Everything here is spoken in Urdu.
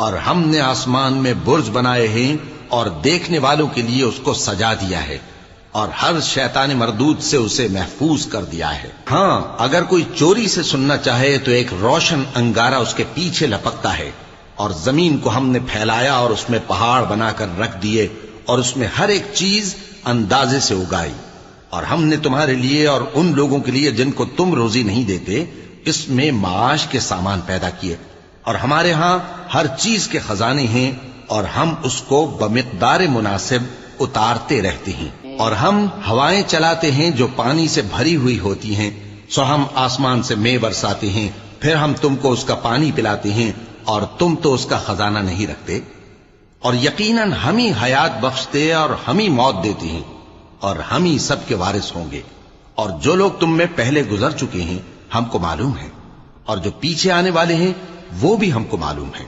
اور ہم نے آسمان میں برج بنائے ہیں اور دیکھنے والوں کے لیے اس کو سجا دیا ہے، اور ہر شیطان مردود سے اسے محفوظ کر دیا ہے۔ ہاں، اگر کوئی چوری سے سننا چاہے تو ایک روشن انگارہ اس کے پیچھے لپکتا ہے، اور زمین کو ہم نے پھیلایا اور اس میں پہاڑ بنا کر رکھ دیے، اور اس میں ہر ایک چیز اندازے سے اگائی، اور ہم نے تمہارے لیے اور ان لوگوں کے لیے جن کو تم روزی نہیں دیتے اس میں معاش کے سامان پیدا کیے، اور ہمارے ہاں ہر چیز کے خزانے ہیں، اور ہم اس کو بمقدار مناسب اتارتے رہتے ہیں، اور ہم ہوائیں چلاتے ہیں جو پانی سے بھری ہوئی ہوتی ہیں، سو ہم آسمان سے مے برساتے ہیں، پھر ہم تم کو اس کا پانی پلاتے ہیں، اور تم تو اس کا خزانہ نہیں رکھتے۔ اور یقیناً ہم ہی حیات بخشتے اور ہم ہی موت دیتے ہیں، اور ہم ہی سب کے وارث ہوں گے۔ اور جو لوگ تم میں پہلے گزر چکے ہیں ہم کو معلوم ہے، اور جو پیچھے آنے والے ہیں وہ بھی ہم کو معلوم ہے۔